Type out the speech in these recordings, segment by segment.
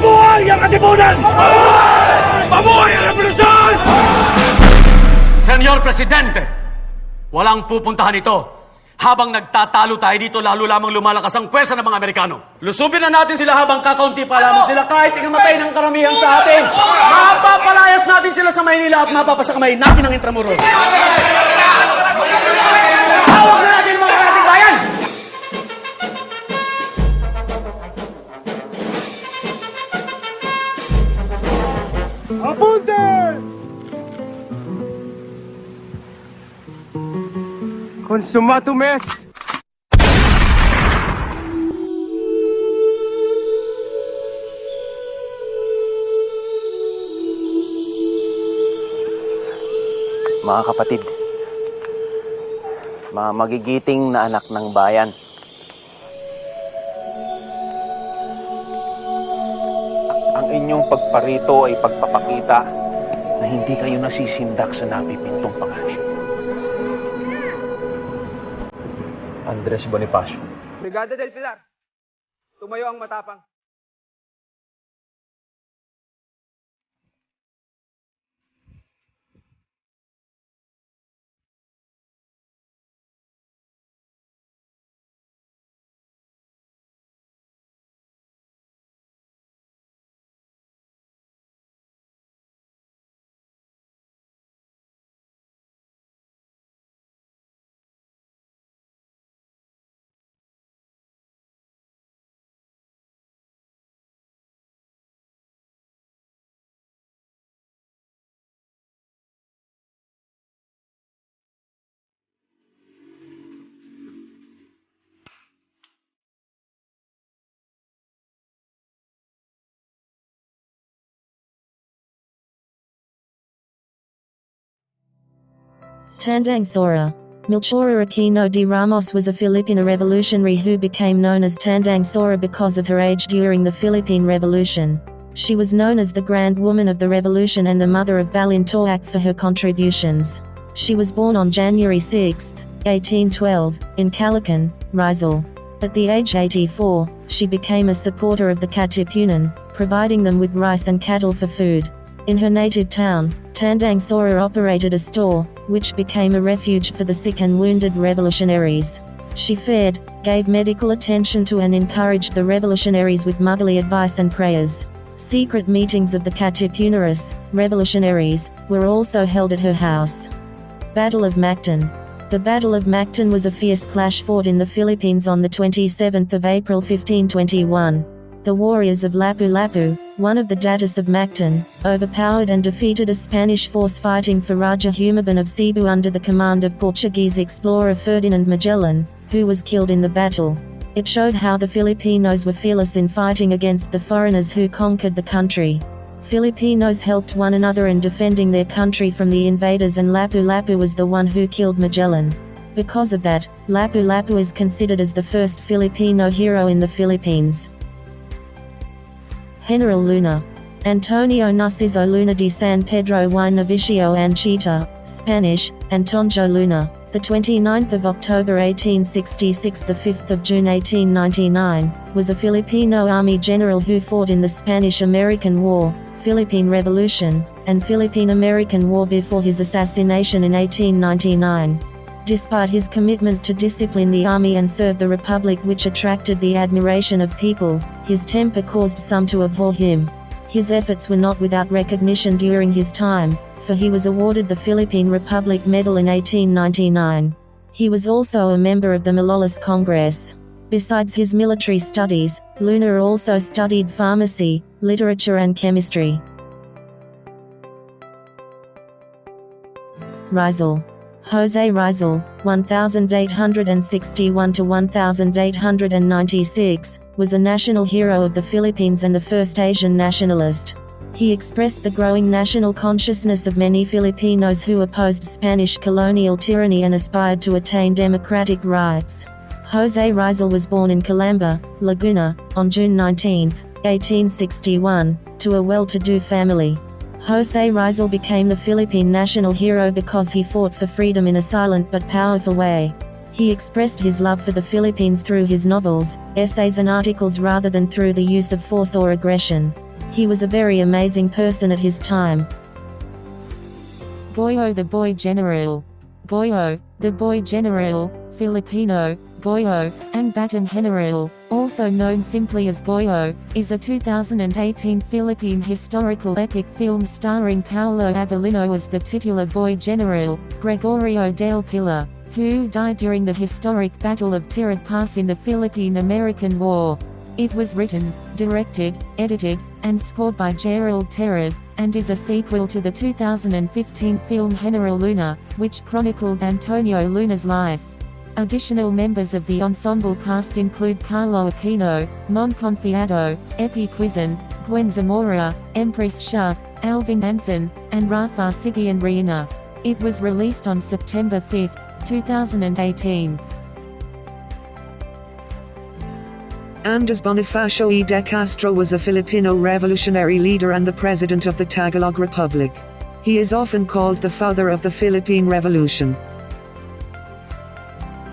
Mabuhay ang katipunan! Mabuhay! Mabuhay ang revolusyon! Senyor Presidente, walang pupuntahan ito. Habang nagtatalo tayo dito, lalo lamang lumalakas ang pwersa ng mga Amerikano. Lusubin na natin sila habang kakaunti pa lamang sila kahit ikamatay ng karamihan sa atin. Mapapalayas natin sila sa Maynila at mapapasakamay natin ang Intramuros. Hawak na natin mga karating bayan! Apunte! Consumatum est! Mga kapatid, mga magigiting na anak ng bayan, ang inyong pagparito ay pagpapakita na hindi kayo nasisindak sa napipintong panganib. Andres Bonifacio. Brigada del Pilar, tumayo ang matapang. Tandang Sora. Melchora Aquino de Ramos was a Filipino revolutionary who became known as Tandang Sora because of her age during the Philippine Revolution. She was known as the Grand Woman of the Revolution and the Mother of Balintawak for her contributions. She was born on January 6, 1812, in Caloocan, Rizal. At the age 84, she became a supporter of the Katipunan, providing them with rice and cattle for food. In her native town, Tandang Sora operated a store, which became a refuge for the sick and wounded revolutionaries. She fed, gave medical attention to and encouraged the revolutionaries with motherly advice and prayers. Secret meetings of the Katipuneris, revolutionaries, were also held at her house. Battle of Mactan. The Battle of Mactan was a fierce clash fought in the Philippines on the 27th of April 1521. The warriors of Lapu-Lapu, one of the datus of Mactan, overpowered and defeated a Spanish force fighting for Raja Humabon of Cebu under the command of Portuguese explorer Ferdinand Magellan, who was killed in the battle. It showed how the Filipinos were fearless in fighting against the foreigners who conquered the country. Filipinos helped one another in defending their country from the invaders, and Lapu-Lapu was the one who killed Magellan. Because of that, Lapu-Lapu is considered as the first Filipino hero in the Philippines. General Luna. Antonio Narciso Luna de San Pedro y Novicio Anchita, Spanish, Antonio Luna, the 29th of October 1866 the 5th of June 1899, was a Filipino army general who fought in the Spanish-American War, Philippine Revolution, and Philippine-American War before his assassination in 1899. Despite his commitment to discipline the army and serve the Republic, which attracted the admiration of people, his temper caused some to abhor him. His efforts were not without recognition during his time, for he was awarded the Philippine Republic Medal in 1899. He was also a member of the Malolos Congress. Besides his military studies, Luna also studied pharmacy, literature and chemistry. Rizal. Jose Rizal, 1861 to 1896, was a national hero of the Philippines and the first Asian nationalist. He expressed the growing national consciousness of many Filipinos who opposed Spanish colonial tyranny and aspired to attain democratic rights. Jose Rizal was born in Calamba, Laguna, on June 19, 1861, to a well-to-do family. Jose Rizal became the Philippine national hero because he fought for freedom in a silent but powerful way. He expressed his love for the Philippines through his novels, essays and articles rather than through the use of force or aggression. He was a very amazing person at his time. Goyo the Boy General. Goyo, the Boy General, Filipino, Goyo, ang Batang General, also known simply as Goyo, is a 2018 Philippine historical epic film starring Paolo Avellino as the titular Boy General, Gregorio del Pilar, who died during the historic Battle of Tirad Pass in the Philippine-American War. It was written, directed, edited, and scored by Gerald Terad, and is a sequel to the 2015 film General Luna, which chronicled Antonio Luna's life. Additional members of the ensemble cast include Carlo Aquino, Mon Confiado, Epi Quizon, Gwen Zamora, Empress Shark, Alvin Anson, and Rafa Sigian Reina. It was released on September 5, 2018. Andres Bonifacio E. de Castro was a Filipino revolutionary leader and the president of the Tagalog Republic. He is often called the father of the Philippine Revolution.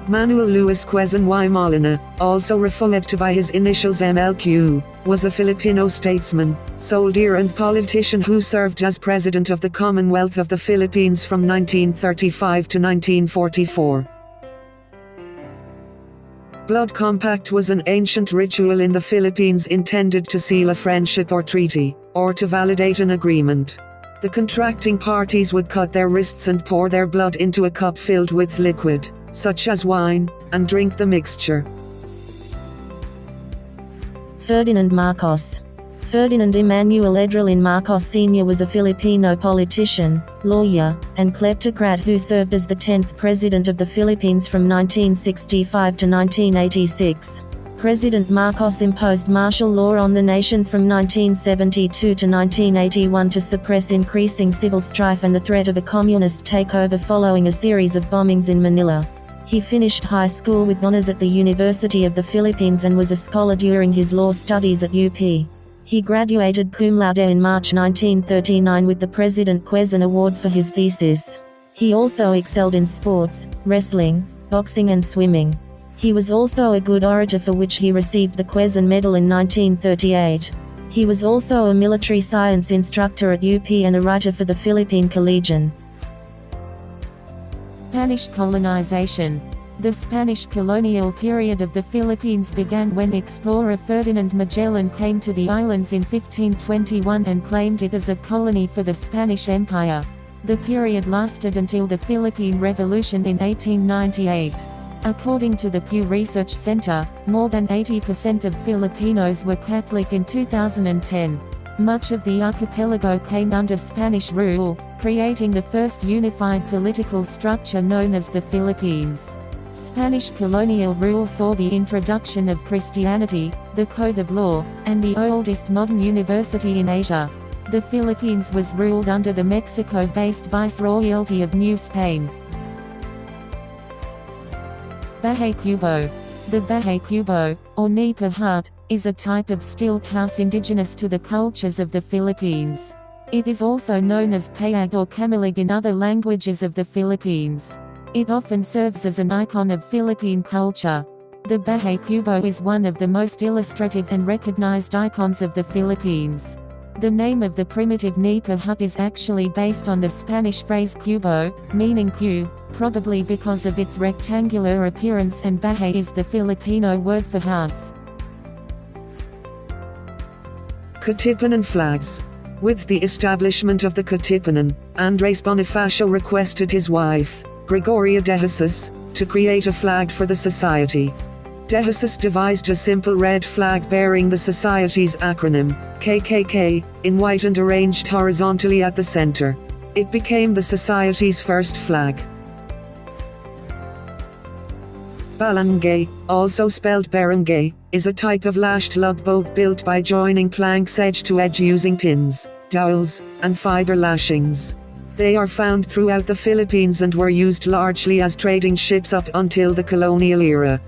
Manuel Luis Quezon y Molina, also referred to by his initials MLQ, was a Filipino statesman, soldier and politician who served as president of the Commonwealth of the Philippines from 1935 to 1944. Blood compact was an ancient ritual in the Philippines intended to seal a friendship or treaty, or to validate an agreement. The contracting parties would cut their wrists and pour their blood into a cup filled with liquid, such as wine, and drink the mixture. Ferdinand Marcos. Ferdinand Emmanuel Edrelin Marcos Sr. was a Filipino politician, lawyer, and kleptocrat who served as the 10th President of the Philippines from 1965 to 1986. President Marcos imposed martial law on the nation from 1972 to 1981 to suppress increasing civil strife and the threat of a communist takeover following a series of bombings in Manila. He finished high school with honors at the University of the Philippines and was a scholar during his law studies at UP. He graduated cum laude in March 1939 with the President Quezon Award for his thesis. He also excelled in sports, wrestling, boxing and swimming. He was also a good orator for which he received the Quezon Medal in 1938. He was also a military science instructor at UP and a writer for the Philippine Collegian. Spanish colonization. The Spanish colonial period of the Philippines began when explorer Ferdinand Magellan came to the islands in 1521 and claimed it as a colony for the Spanish Empire. The period lasted until the Philippine Revolution in 1898. According to the Pew Research Center, more than 80% of Filipinos were Catholic in 2010. Much of the archipelago came under Spanish rule, creating the first unified political structure known as the Philippines. Spanish colonial rule saw the introduction of Christianity, the Code of Law, and the oldest modern university in Asia. The Philippines was ruled under the Mexico-based Viceroyalty of New Spain. Bahay Kubo. The Bahay Kubo, or Nipa hut, is a type of stilt house indigenous to the cultures of the Philippines. It is also known as payag or kamilig in other languages of the Philippines. It often serves as an icon of Philippine culture. The Bahay Kubo is one of the most illustrative and recognized icons of the Philippines. The name of the primitive Nipa hut is actually based on the Spanish phrase cubo, meaning cube, probably because of its rectangular appearance, and bahay is the Filipino word for house. Katipunan flags. With the establishment of the Katipunan, Andres Bonifacio requested his wife, Gregoria de Jesus, to create a flag for the society. De Jesus devised a simple red flag bearing the society's acronym, KKK, in white and arranged horizontally at the center. It became the society's first flag. Balangay, also spelled barangay, is a type of lashed lugboat built by joining planks edge to edge using pins, dowels, and fiber lashings. They are found throughout the Philippines and were used largely as trading ships up until the colonial era.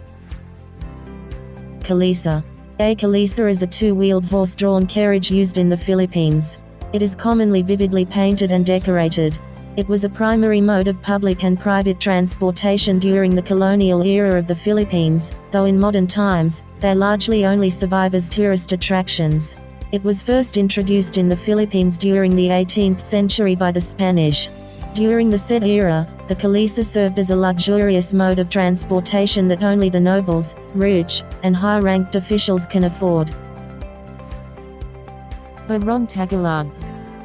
Kalisa. A kalisa is a two-wheeled horse-drawn carriage used in the Philippines. It is commonly vividly painted and decorated. It was a primary mode of public and private transportation during the colonial era of the Philippines, though in modern times, they largely only survive as tourist attractions. It was first introduced in the Philippines during the 18th century by the Spanish. During the said era, the kalisa served as a luxurious mode of transportation that only the nobles, rich, and high-ranked officials can afford. Barong Tagalog.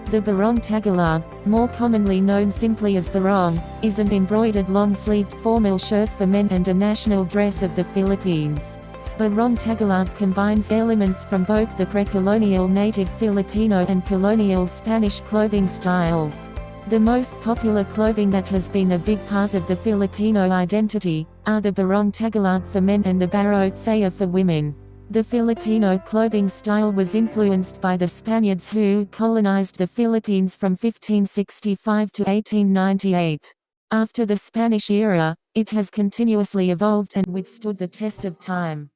The barong Tagalog, more commonly known simply as barong, is an embroidered long-sleeved formal shirt for men and a national dress of the Philippines. Barong Tagalog combines elements from both the pre-colonial native Filipino and colonial Spanish clothing styles. The most popular clothing that has been a big part of the Filipino identity are the barong Tagalog for men and the barot saya for women. The Filipino clothing style was influenced by the Spaniards who colonized the Philippines from 1565 to 1898. After the Spanish era, it has continuously evolved and withstood the test of time.